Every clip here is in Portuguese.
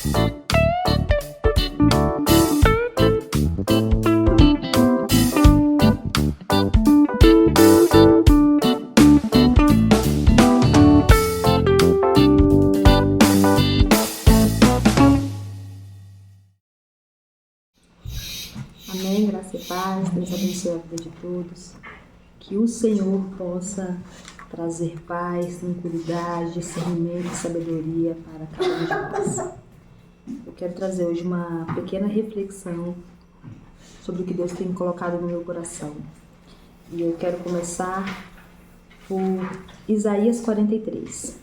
Amém, graça e paz, Deus abençoe a vida de todos. Que o Senhor possa trazer paz, tranquilidade, discernimento e sabedoria para cada um de nós. Eu quero trazer hoje uma pequena reflexão sobre o que Deus tem colocado no meu coração. E eu quero começar por Isaías 43.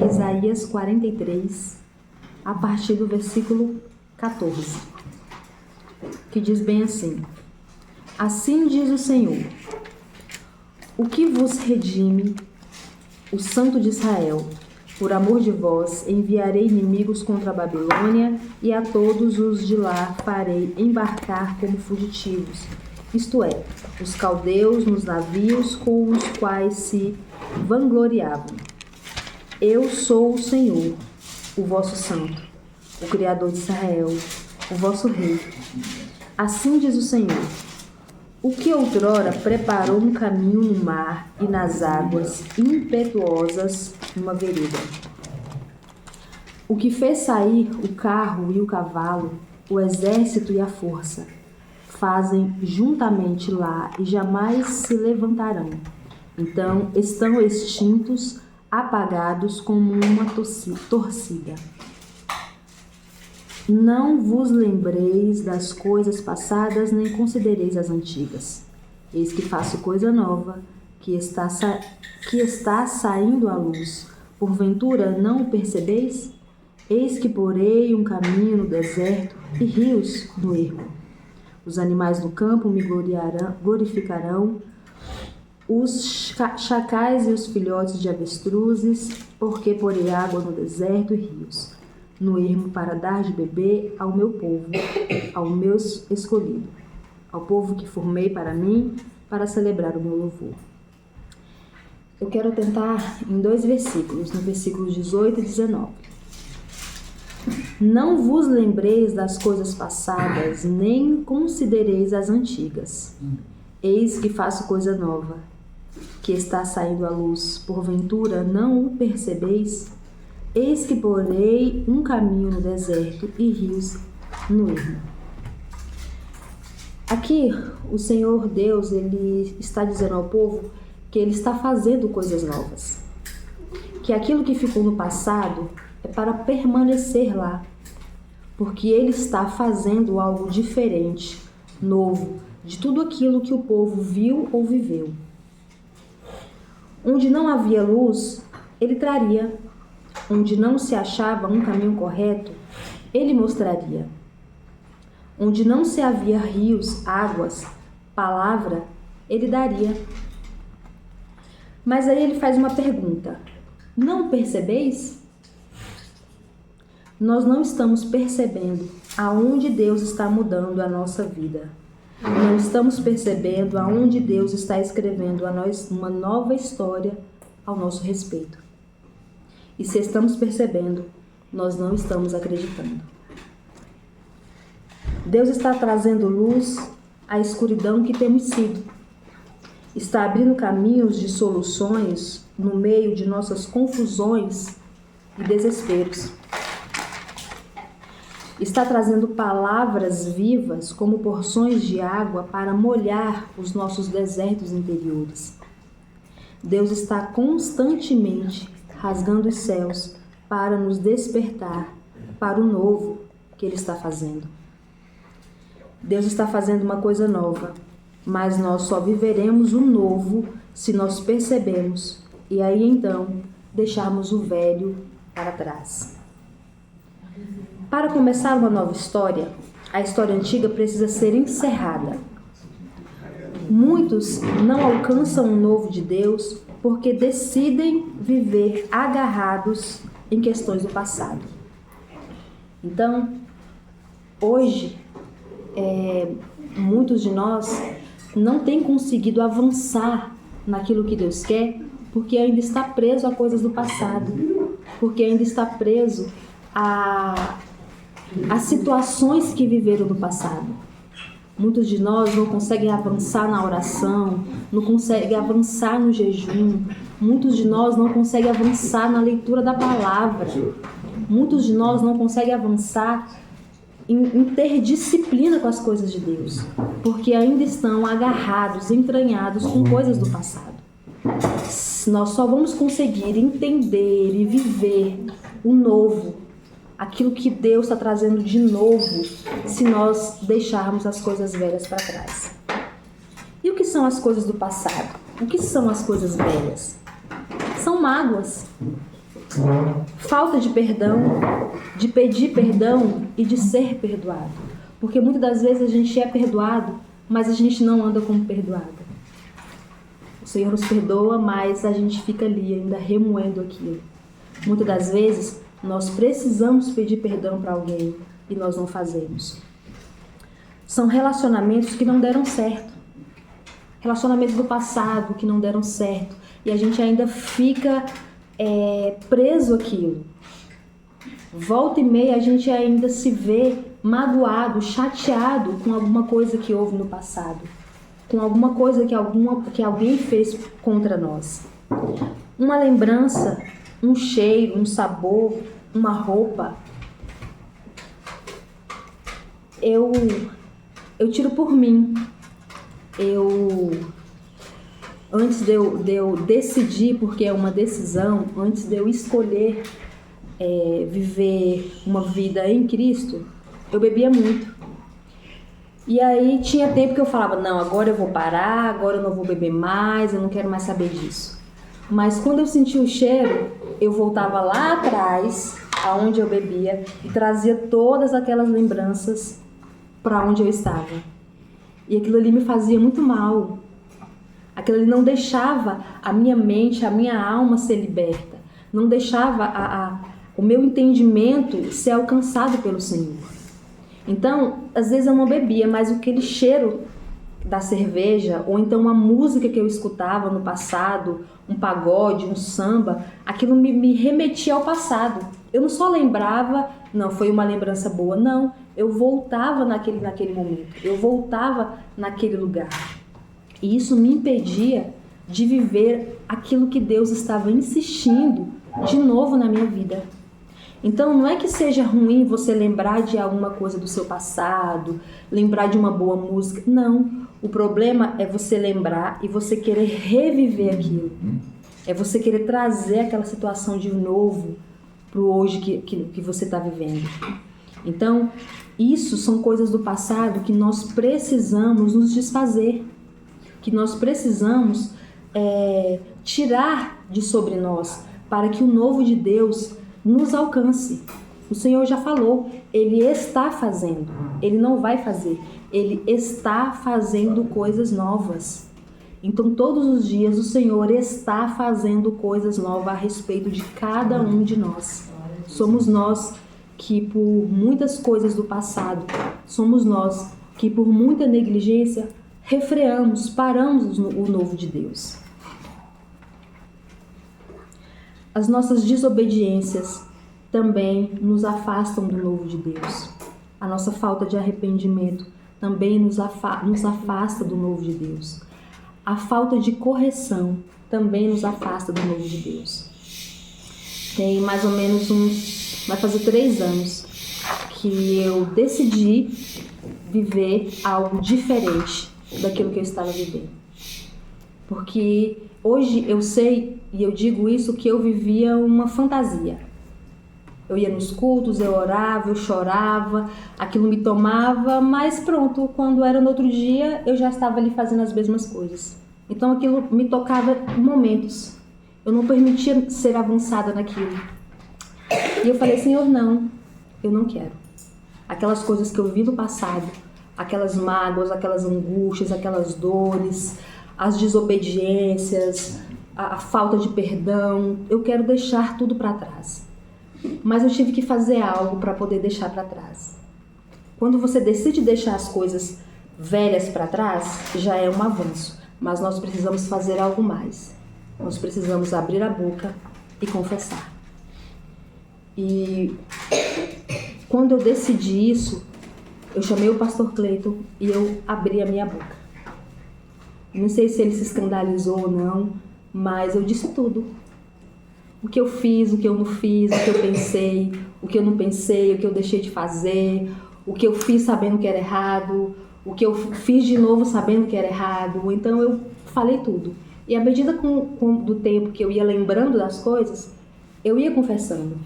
Isaías 43, a partir do versículo 14, que diz bem assim: Assim diz o Senhor, o que vos redime, o Santo de Israel, por amor de vós enviarei inimigos contra a Babilônia, e a todos os de lá farei embarcar como fugitivos, isto é, os caldeus nos navios com os quais se vangloriavam. Eu sou o Senhor, o vosso Santo, o Criador de Israel, o vosso Rei. Assim diz o Senhor, o que outrora preparou um caminho no mar e nas águas impetuosas numa vereda. O que fez sair o carro e o cavalo, o exército e a força, fazem juntamente lá e jamais se levantarão. Então estão extintos, apagados como uma torcida. Não vos lembreis das coisas passadas, nem considereis as antigas. Eis que faço coisa nova, que está saindo à luz. Porventura não o percebeis? Eis que porei um caminho no deserto e rios no ermo. Os animais do campo me glorificarão, os chacais e os filhotes de avestruzes, porque porei água no deserto e rios, no ermo para dar de beber ao meu povo, ao meu escolhido, ao povo que formei para mim, para celebrar o meu louvor. Eu quero atentar em 2 versículos, no versículo 18 e 19. Não vos lembreis das coisas passadas, nem considereis as antigas. Eis que faço coisa nova, que está saindo à luz, porventura não o percebeis? Eis que porei um caminho no deserto e rios no ermo. Aqui, o Senhor Deus, Ele está dizendo ao povo que Ele está fazendo coisas novas. Que aquilo que ficou no passado é para permanecer lá, porque Ele está fazendo algo diferente, novo, de tudo aquilo que o povo viu ou viveu. Onde não havia luz, Ele traria. Onde não se achava um caminho correto, Ele mostraria. Onde não se havia rios, águas, palavra, Ele daria. Mas aí Ele faz uma pergunta: não percebeis? Nós não estamos percebendo aonde Deus está mudando a nossa vida. Não estamos percebendo aonde Deus está escrevendo a nós uma nova história ao nosso respeito. E se estamos percebendo, nós não estamos acreditando. Deus está trazendo luz à escuridão que temos sido. Está abrindo caminhos de soluções no meio de nossas confusões e desesperos. Está trazendo palavras vivas como porções de água para molhar os nossos desertos interiores. Deus está constantemente rasgando os céus para nos despertar para o novo que Ele está fazendo. Deus está fazendo uma coisa nova, mas nós só viveremos o novo se nós percebemos e aí então deixarmos o velho para trás. Para começar uma nova história, a história antiga precisa ser encerrada. Muitos não alcançam o novo de Deus porque decidem viver agarrados em questões do passado. Então, hoje, muitos de nós não têm conseguido avançar naquilo que Deus quer, porque ainda está preso a coisas do passado, porque ainda está preso a situações que viveram no passado. Muitos de nós não conseguem avançar na oração, não conseguem avançar no jejum. Muitos de nós não conseguem avançar na leitura da palavra. Muitos de nós não conseguem avançar em ter disciplina com as coisas de Deus, porque ainda estão agarrados, entranhados com coisas do passado. Nós só vamos conseguir entender e viver o novo, aquilo que Deus está trazendo de novo, se nós deixarmos as coisas velhas para trás. E o que são as coisas do passado? O que são as coisas velhas? São mágoas, falta de perdão, de pedir perdão e de ser perdoado. Porque muitas das vezes a gente é perdoado, mas a gente não anda como perdoado. O Senhor nos perdoa, mas a gente fica ali ainda remoendo aquilo. Muitas das vezes nós precisamos pedir perdão para alguém e nós não fazemos. São relacionamentos que não deram certo. Relacionamentos do passado que não deram certo. E a gente ainda fica preso àquilo. Volta e meia a gente ainda se vê magoado, chateado com alguma coisa que houve no passado. Com alguma coisa que alguém fez contra nós. Uma lembrança, um cheiro, um sabor, uma roupa. Eu tiro por mim. Antes de eu decidir, porque é uma decisão, antes de eu escolher viver uma vida em Cristo, eu bebia muito. E aí tinha tempo que eu falava, não, agora eu vou parar, agora eu não vou beber mais, eu não quero mais saber disso. Mas quando eu sentia o cheiro, eu voltava lá atrás, aonde eu bebia, e trazia todas aquelas lembranças para onde eu estava. E aquilo ali me fazia muito mal. Aquilo ali não deixava a minha mente, a minha alma ser liberta. Não deixava o meu entendimento ser alcançado pelo Senhor. Então, às vezes eu não bebia, mas aquele cheiro da cerveja, ou então uma música que eu escutava no passado, um pagode, um samba, aquilo me remetia ao passado. Eu não só lembrava, não, foi uma lembrança boa, não. Eu voltava naquele momento, eu voltava naquele lugar. E isso me impedia de viver aquilo que Deus estava insistindo de novo na minha vida. Então, não é que seja ruim você lembrar de alguma coisa do seu passado, lembrar de uma boa música. Não. O problema é você lembrar e você querer reviver aquilo. É você querer trazer aquela situação de novo para o hoje que você está vivendo. Então, isso são coisas do passado que nós precisamos nos desfazer. Que nós precisamos tirar de sobre nós para que o novo de Deus nos alcance. O Senhor já falou, Ele está fazendo, Ele não vai fazer, Ele está fazendo coisas novas. Então todos os dias o Senhor está fazendo coisas novas a respeito de cada um de nós. Somos nós que por muitas coisas do passado, somos nós que por muita negligência refreamos, paramos o novo de Deus. As nossas desobediências também nos afastam do novo de Deus. A nossa falta de arrependimento também nos afasta do novo de Deus. A falta de correção também nos afasta do novo de Deus. Tem mais ou menos vai fazer 3 anos que eu decidi viver algo diferente daquilo que eu estava vivendo. Porque hoje eu sei, e eu digo isso, que eu vivia uma fantasia. Eu ia nos cultos, eu orava, eu chorava, aquilo me tomava, mas pronto, quando era no outro dia, eu já estava ali fazendo as mesmas coisas. Então aquilo me tocava em momentos. Eu não permitia ser avançada naquilo. E eu falei, Senhor, não, eu não quero. Aquelas coisas que eu vi no passado, aquelas mágoas, aquelas angústias, aquelas dores, as desobediências, a falta de perdão, eu quero deixar tudo para trás. mas eu tive que fazer algo para poder deixar para trás. Quando você decide deixar as coisas velhas para trás, já é um avanço, mas nós precisamos fazer algo mais. Nós precisamos abrir a boca e confessar. E quando eu decidi isso, eu chamei o pastor Cleiton e eu abri a minha boca. Não sei se ele se escandalizou ou não, mas eu disse tudo. O que eu fiz, o que eu não fiz, o que eu pensei, o que eu não pensei, o que eu deixei de fazer, o que eu fiz sabendo que era errado, o que eu fiz de novo sabendo que era errado. Então eu falei tudo. E à medida do tempo que eu ia lembrando das coisas, eu ia confessando.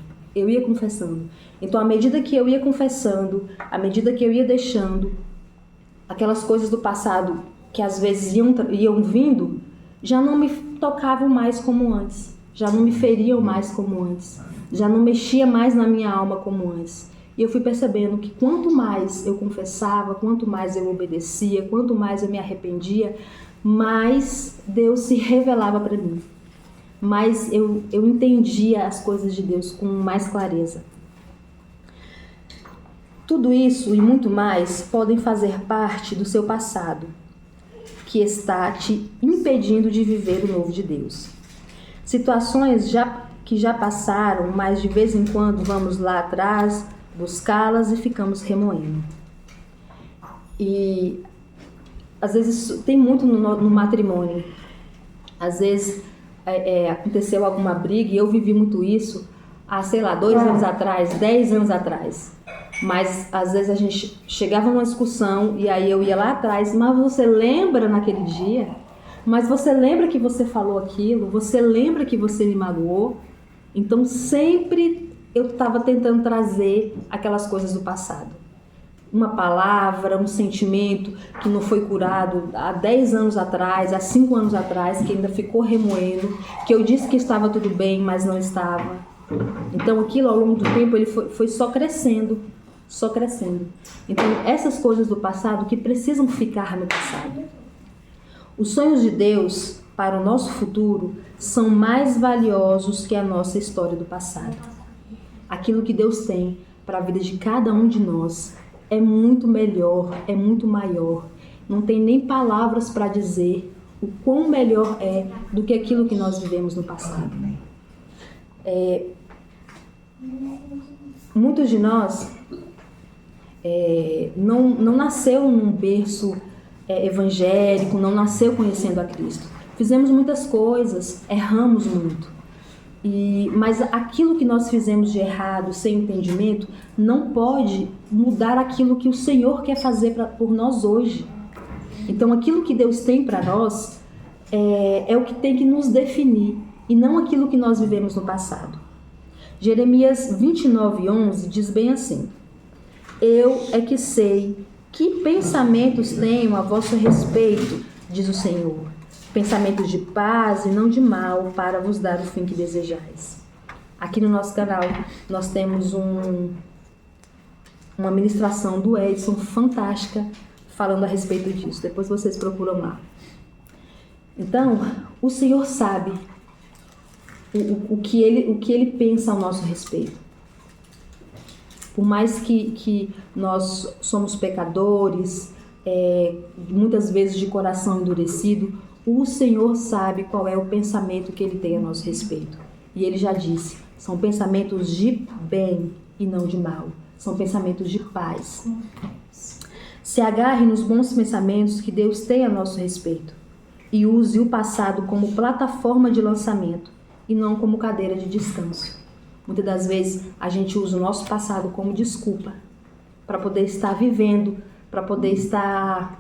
Então, à medida que eu ia confessando, à medida que eu ia deixando, aquelas coisas do passado que às vezes iam vindo, já não me tocavam mais como antes, já não me feriam mais como antes, já não mexia mais na minha alma como antes. E eu fui percebendo que quanto mais eu confessava, quanto mais eu obedecia, quanto mais eu me arrependia, mais Deus se revelava para mim. Mas eu entendia as coisas de Deus com mais clareza. Tudo isso e muito mais podem fazer parte do seu passado, que está te impedindo de viver o novo de Deus. Situações que já passaram, mas de vez em quando vamos lá atrás, buscá-las e ficamos remoendo. E às vezes tem muito no matrimônio. Às vezes aconteceu alguma briga e eu vivi muito isso há, 2 anos atrás, 10 anos atrás. Mas às vezes a gente chegava numa discussão e aí eu ia lá atrás, mas você lembra naquele dia? Mas você lembra que você falou aquilo? Você lembra que você me magoou? Então sempre eu estava tentando trazer aquelas coisas do passado. Uma palavra, um sentimento que não foi curado há 10 anos atrás, há 5 anos atrás, que ainda ficou remoendo, que eu disse que estava tudo bem, mas não estava. Então aquilo ao longo do tempo ele foi só crescendo. Então essas coisas do passado que precisam ficar no passado. Os sonhos de Deus para o nosso futuro são mais valiosos que a nossa história do passado. Aquilo que Deus tem para a vida de cada um de nós é muito melhor, é muito maior. Não tem nem palavras para dizer o quão melhor é do que aquilo que nós vivemos no passado. Muitos de nós não nasceu num berço evangélico, não nasceu conhecendo a Cristo. Fizemos muitas coisas, erramos muito. Mas aquilo que nós fizemos de errado, sem entendimento, não pode mudar aquilo que o Senhor quer fazer por nós hoje. Então aquilo que Deus tem para nós é o que tem que nos definir e não aquilo que nós vivemos no passado. Jeremias 29:11 diz bem assim: Eu é que sei que pensamentos tenho a vosso respeito, diz o Senhor, pensamentos de paz e não de mal, para vos dar o fim que desejais. Aqui no nosso canal nós temos uma ministração do Edson fantástica falando a respeito disso. Depois vocês procuram lá. Então, o Senhor sabe o que ele pensa ao nosso respeito. Por mais que nós somos pecadores, muitas vezes de coração endurecido, o Senhor sabe qual é o pensamento que Ele tem a nosso respeito. E Ele já disse, são pensamentos de bem e não de mal. São pensamentos de paz. Se agarre nos bons pensamentos que Deus tem a nosso respeito e use o passado como plataforma de lançamento e não como cadeira de descanso. Muitas das vezes a gente usa o nosso passado como desculpa para poder estar vivendo, para poder estar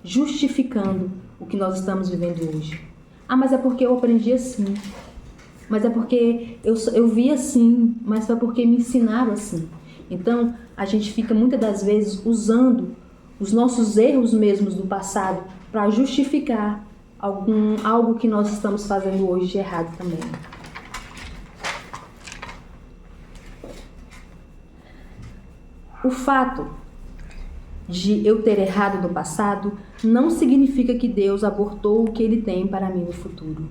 justificando o que nós estamos vivendo hoje. Mas é porque eu aprendi assim. Mas é porque eu vi assim. Mas foi porque me ensinaram assim. Então a gente fica muitas das vezes usando os nossos erros mesmos do passado para justificar algo que nós estamos fazendo hoje de errado também. O fato de eu ter errado no passado não significa que Deus abortou o que Ele tem para mim no futuro.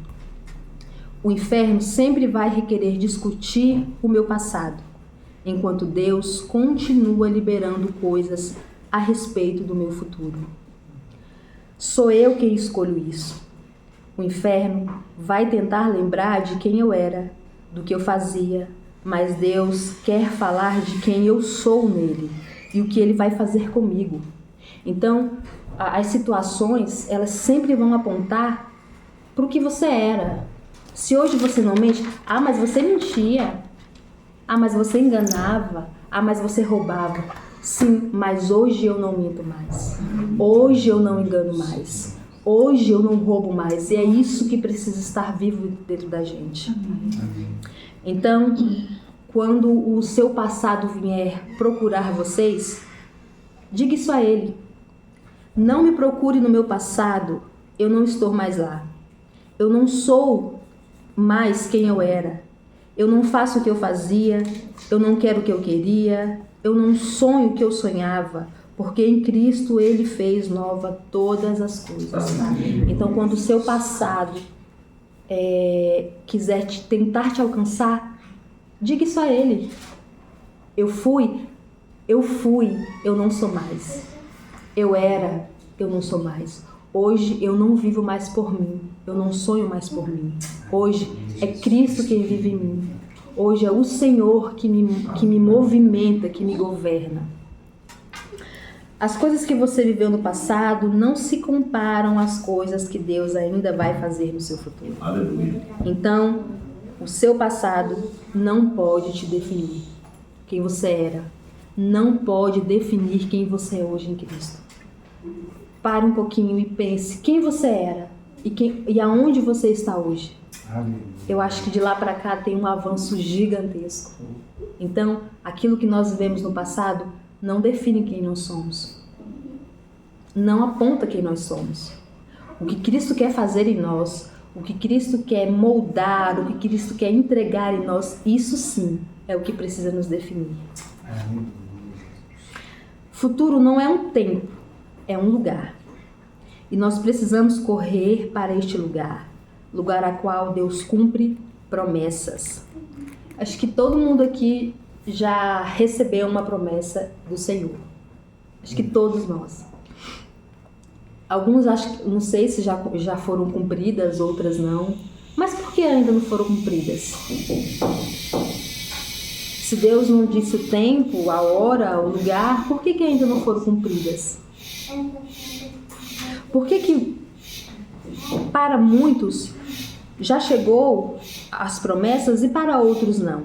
O inferno sempre vai requerer discutir o meu passado, enquanto Deus continua liberando coisas a respeito do meu futuro. Sou eu quem escolho isso. O inferno vai tentar lembrar de quem eu era, do que eu fazia, mas Deus quer falar de quem eu sou nele e o que ele vai fazer comigo. Então, as situações, elas sempre vão apontar para o que você era. Se hoje você não mente, mas você mentia. Mas você enganava. Mas você roubava. Sim, mas hoje eu não minto mais. Hoje eu não engano mais. Hoje eu não roubo mais. E é isso que precisa estar vivo dentro da gente. Então, quando o seu passado vier procurar vocês, diga isso a ele. Não me procure no meu passado, eu não estou mais lá. Eu não sou mais quem eu era. Eu não faço o que eu fazia, eu não quero o que eu queria, eu não sonho o que eu sonhava, porque em Cristo Ele fez nova todas as coisas. Então, quando o seu passado quiser tentar te alcançar, diga isso a Ele. Eu fui, eu não sou mais. Eu era, eu não sou mais. Hoje eu não vivo mais por mim, eu não sonho mais por mim. Hoje é Cristo quem vive em mim. Hoje é o Senhor que me movimenta, que me governa. As coisas que você viveu no passado não se comparam às coisas que Deus ainda vai fazer no seu futuro. Aleluia. Então, o seu passado não pode te definir quem você era. Não pode definir quem você é hoje em Cristo. Pare um pouquinho e pense quem você era e aonde você está hoje. Eu acho que de lá para cá tem um avanço gigantesco. Então, aquilo que nós vivemos no passado não define quem nós somos. Não aponta quem nós somos. O que Cristo quer fazer em nós, o que Cristo quer moldar, o que Cristo quer entregar em nós, isso sim é o que precisa nos definir. Futuro não é um tempo, é um lugar. E nós precisamos correr para este lugar a qual Deus cumpre promessas. Acho que todo mundo aqui já recebeu uma promessa do Senhor. Acho que todos nós. Alguns, não sei se já foram cumpridas, outras não. Mas por que ainda não foram cumpridas? Se Deus não disse o tempo, a hora, o lugar, por que ainda não foram cumpridas? Por que para muitos já chegou as promessas e para outros não?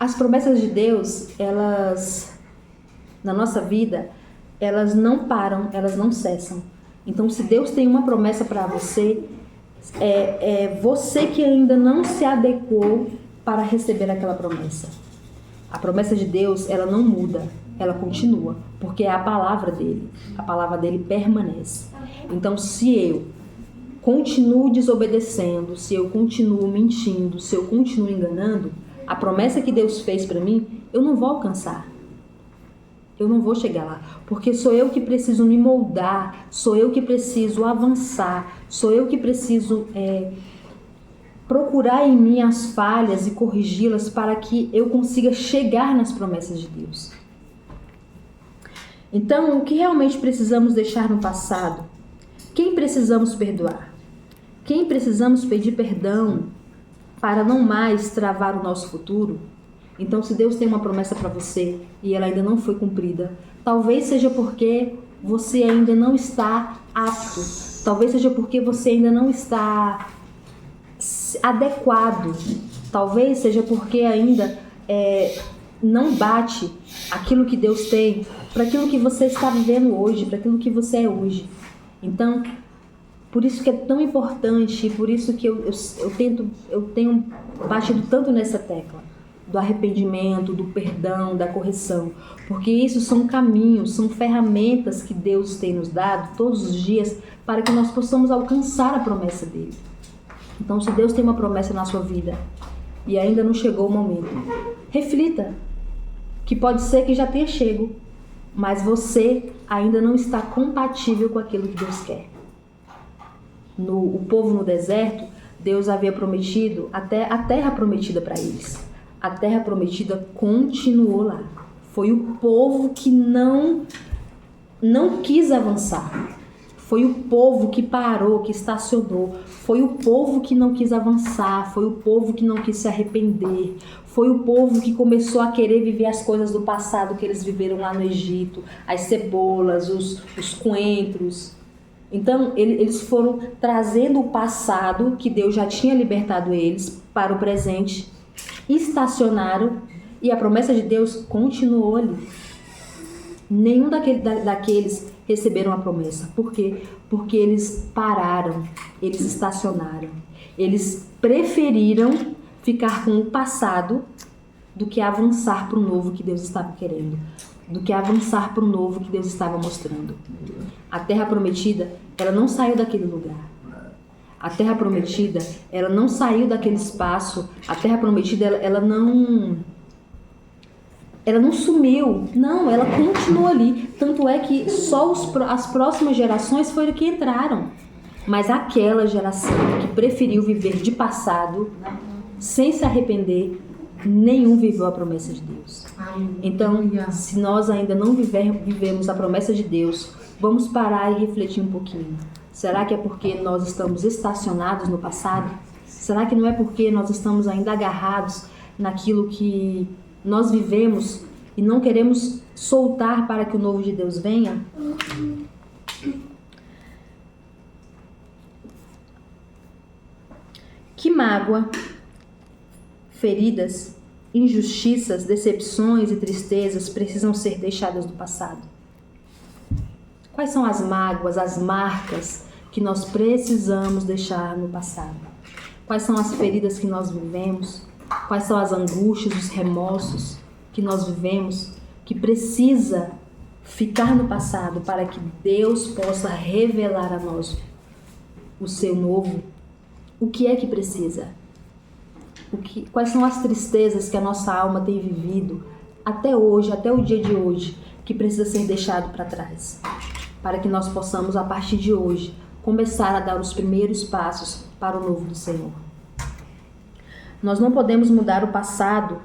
As promessas de Deus, elas, na nossa vida, elas não param, elas não cessam. Então, se Deus tem uma promessa para você, é você que ainda não se adequou para receber aquela promessa. A promessa de Deus, ela não muda, ela continua, porque é a palavra dele permanece. Então, se eu continuo desobedecendo, se eu continuo mentindo, se eu continuo enganando, a promessa que Deus fez para mim, eu não vou alcançar. Eu não vou chegar lá, porque sou eu que preciso me moldar, sou eu que preciso avançar, sou eu que preciso procurar em mim as falhas e corrigi-las para que eu consiga chegar nas promessas de Deus. Então, o que realmente precisamos deixar no passado? Quem precisamos perdoar? Quem precisamos pedir perdão para não mais travar o nosso futuro? Então, se Deus tem uma promessa para você e ela ainda não foi cumprida, talvez seja porque você ainda não está apto, talvez seja porque você ainda não está adequado, talvez seja porque ainda não bate aquilo que Deus tem para aquilo que você está vivendo hoje, para aquilo que você é hoje. Então, por isso que é tão importante, por isso que eu tenho batido tanto nessa tecla do arrependimento, do perdão, da correção, porque isso são caminhos, são ferramentas que Deus tem nos dado todos os dias para que nós possamos alcançar a promessa dele. Então, se Deus tem uma promessa na sua vida e ainda não chegou o momento, reflita que pode ser que já tenha chego, mas você ainda não está compatível com aquilo que Deus quer. o povo no deserto, Deus havia prometido até a terra prometida para eles. A terra prometida continuou lá. Foi o povo que não quis avançar. Foi o povo que parou, que estacionou. Foi o povo que não quis avançar. Foi o povo que não quis se arrepender. Foi o povo que começou a querer viver as coisas do passado que eles viveram lá no Egito. As cebolas, os coentros. Então, eles foram trazendo o passado, que Deus já tinha libertado eles, para o presente. Estacionaram e a promessa de Deus continuou ali. Nenhum daqueles receberam a promessa. Por quê? Porque eles pararam, eles estacionaram. Eles preferiram ficar com o passado do que avançar para o novo que Deus estava querendo, do que avançar para o novo que Deus estava mostrando. A terra prometida, ela não saiu daquele lugar. A terra prometida, ela não saiu daquele espaço. A terra prometida, ela não sumiu. Não, ela continua ali. Tanto é que só as próximas gerações foram que entraram. Mas aquela geração que preferiu viver de passado, sem se arrepender, nenhum viveu a promessa de Deus. Então, se nós ainda não vivemos a promessa de Deus, vamos parar e refletir um pouquinho. Será que é porque nós estamos estacionados no passado? Será que não é porque nós estamos ainda agarrados naquilo que nós vivemos e não queremos soltar para que o novo de Deus venha? Que mágoa, feridas, injustiças, decepções e tristezas precisam ser deixadas do passado? Quais são as mágoas, as marcas que nós precisamos deixar no passado? Quais são as feridas que nós vivemos? Quais são as angústias, os remorsos que nós vivemos, que precisa ficar no passado para que Deus possa revelar a nós o seu novo? O que é que precisa? Quais são as tristezas que a nossa alma tem vivido até hoje, até o dia de hoje, que precisa ser deixado para trás? Para que nós possamos, a partir de hoje, começar a dar os primeiros passos para o novo do Senhor. Nós não podemos mudar o passado,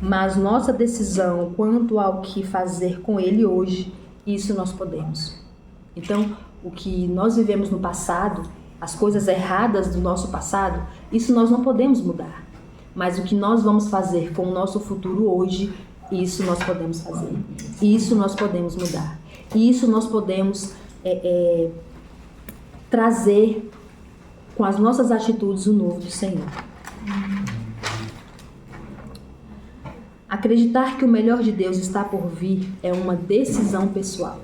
mas nossa decisão quanto ao que fazer com ele hoje, isso nós podemos. Então, o que nós vivemos no passado, as coisas erradas do nosso passado, isso nós não podemos mudar. Mas o que nós vamos fazer com o nosso futuro hoje, isso nós podemos fazer. Isso nós podemos mudar. E isso nós podemos trazer com as nossas atitudes o novo do Senhor. Acreditar que o melhor de Deus está por vir é uma decisão pessoal.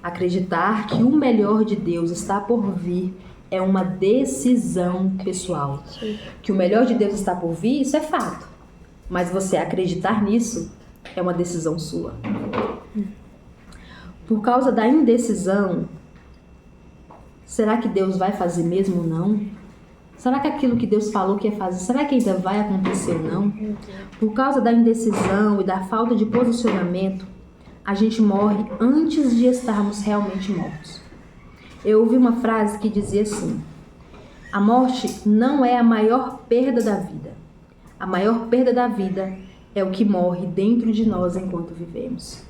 Acreditar que o melhor de Deus está por vir é uma decisão pessoal. Que o melhor de Deus está por vir, isso é fato. Mas você acreditar nisso é uma decisão sua. Por causa da indecisão, será que Deus vai fazer mesmo ou não? Será que aquilo que Deus falou que ia fazer, será que ainda vai acontecer ou não? Por causa da indecisão e da falta de posicionamento, a gente morre antes de estarmos realmente mortos. Eu ouvi uma frase que dizia assim: a morte não é a maior perda da vida. A maior perda da vida é o que morre dentro de nós enquanto vivemos.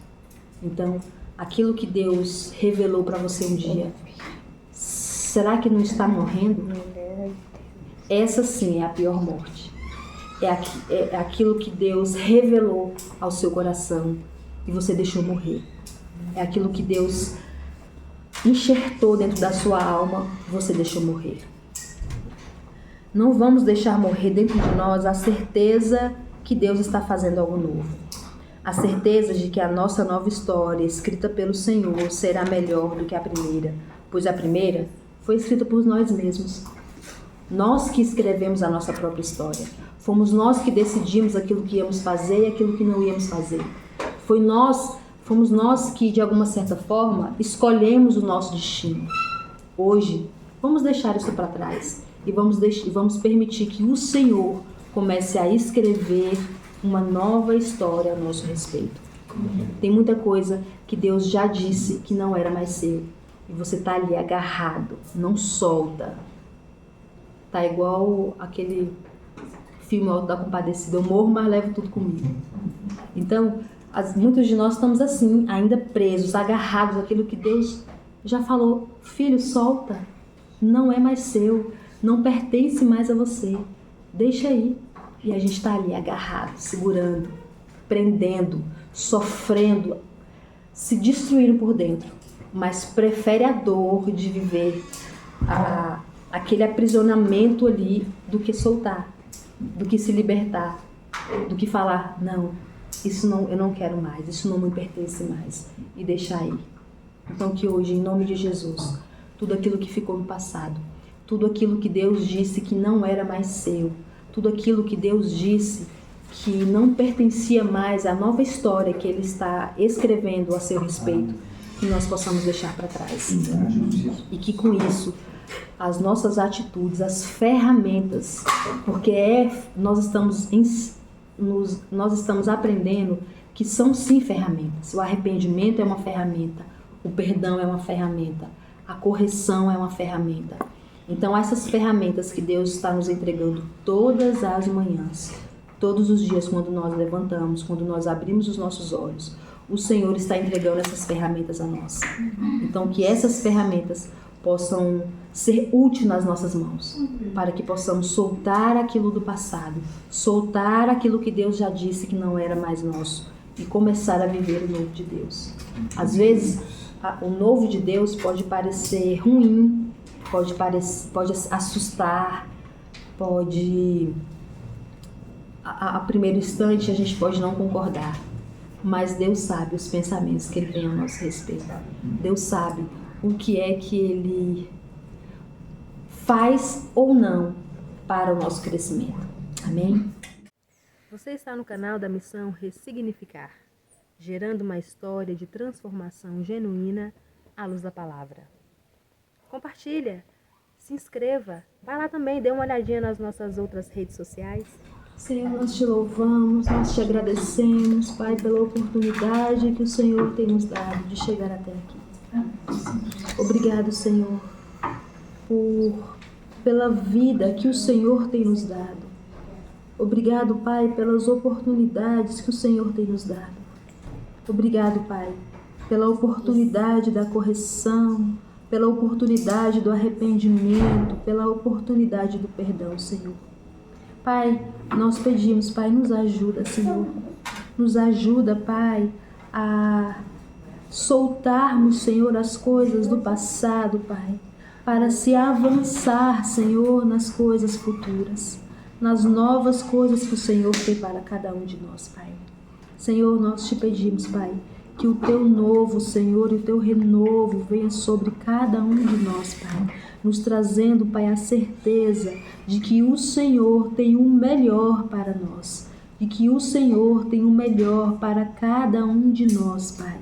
Então, aquilo que Deus revelou para você um dia, será que não está morrendo? Essa sim é a pior morte. É aquilo que Deus revelou ao seu coração e você deixou morrer. É aquilo que Deus enxertou dentro da sua alma e você deixou morrer. Não vamos deixar morrer dentro de nós a certeza que Deus está fazendo algo novo. A certeza de que a nossa nova história, escrita pelo Senhor, será melhor do que a primeira, pois a primeira foi escrita por nós mesmos. Nós que escrevemos a nossa própria história. Fomos nós que decidimos aquilo que íamos fazer e aquilo que não íamos fazer. Fomos nós que, de alguma certa forma, escolhemos o nosso destino. Hoje, vamos deixar isso para trás e vamos permitir que o Senhor comece a escrever uma nova história a nosso respeito. Tem muita coisa que Deus já disse que não era mais seu. e você está ali agarrado, não solta. Tá igual aquele filme Auto da Compadecida, eu morro, mas levo tudo comigo. Então, muitos de nós estamos assim, ainda presos, agarrados àquilo que Deus já falou. Filho, solta, não é mais seu, não pertence mais a você, deixa aí. E a gente está ali agarrado, segurando, prendendo, sofrendo, se destruindo por dentro, mas prefere a dor de viver aquele aprisionamento ali do que soltar, do que se libertar, do que falar, não, isso não, eu não quero mais, isso não me pertence mais, e deixar aí. Então que hoje, em nome de Jesus, tudo aquilo que ficou no passado, tudo aquilo que Deus disse que não era mais seu, tudo aquilo que Deus disse que não pertencia mais à nova história que Ele está escrevendo a seu respeito, que nós possamos deixar para trás. E que com isso, as nossas atitudes, as ferramentas, porque nós estamos aprendendo que são sim ferramentas. O arrependimento é uma ferramenta, o perdão é uma ferramenta, a correção é uma ferramenta. Então essas ferramentas que Deus está nos entregando todas as manhãs, todos os dias quando nós levantamos, quando nós abrimos os nossos olhos, o Senhor está entregando essas ferramentas a nós. Então que essas ferramentas possam ser úteis nas nossas mãos, para que possamos soltar aquilo do passado, soltar aquilo que Deus já disse que não era mais nosso e começar a viver o novo de Deus. Às vezes, o novo de Deus pode parecer ruim, pode assustar, pode, a primeiro instante, a gente pode não concordar, mas Deus sabe os pensamentos que Ele tem a nosso respeito. Deus sabe o que é que Ele faz ou não para o nosso crescimento. Amém? Você está no canal da Missão Ressignificar, gerando uma história de transformação genuína à luz da palavra. Compartilha, se inscreva, vai lá também, dê uma olhadinha nas nossas outras redes sociais. Senhor, nós te louvamos, nós te agradecemos, Pai, pela oportunidade que o Senhor tem nos dado de chegar até aqui. Obrigado, Senhor, pela vida que o Senhor tem nos dado. Obrigado, Pai, pelas oportunidades que o Senhor tem nos dado. Obrigado, Pai, pela oportunidade da correção, pela oportunidade do arrependimento, pela oportunidade do perdão, Senhor. Pai, nós pedimos, Pai, nos ajuda, Senhor. Nos ajuda, Pai, a soltarmos, Senhor, as coisas do passado, Pai, para se avançar, Senhor, nas coisas futuras, nas novas coisas que o Senhor tem para cada um de nós, Pai. Senhor, nós te pedimos, Pai, que o Teu novo, Senhor, e o Teu renovo venha sobre cada um de nós, Pai, nos trazendo, Pai, a certeza de que o Senhor tem o melhor para nós, de que o Senhor tem o melhor para cada um de nós, Pai.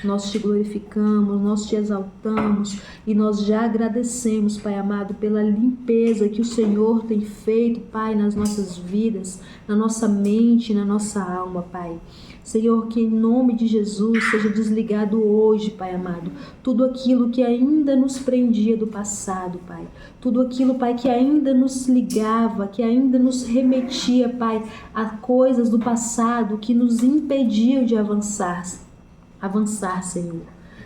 Nós te glorificamos, nós te exaltamos e nós já agradecemos, Pai amado, pela limpeza que o Senhor tem feito, Pai, nas nossas vidas, na nossa mente, na nossa alma, Pai. Senhor, que em nome de Jesus seja desligado hoje, Pai amado, tudo aquilo que ainda nos prendia do passado, Pai. Tudo aquilo, Pai, que ainda nos ligava, que ainda nos remetia, Pai, a coisas do passado que nos impediam de avançar, Senhor.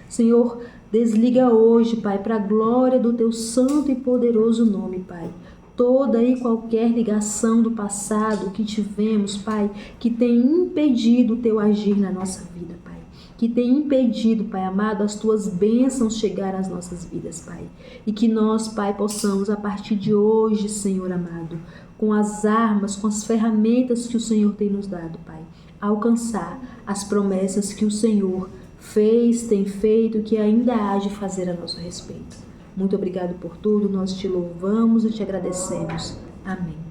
Senhor, desliga hoje, Pai, para a glória do Teu santo e poderoso nome, Pai. Toda e qualquer ligação do passado que tivemos, Pai, que tem impedido o Teu agir na nossa vida, Pai. Que tem impedido, Pai amado, as Tuas bênçãos chegar às nossas vidas, Pai. E que nós, Pai, possamos, a partir de hoje, Senhor amado, com as armas, com as ferramentas que o Senhor tem nos dado, Pai, alcançar as promessas que o Senhor fez, tem feito e que ainda há de fazer a nosso respeito. Muito obrigado por tudo, nós te louvamos e te agradecemos. Amém.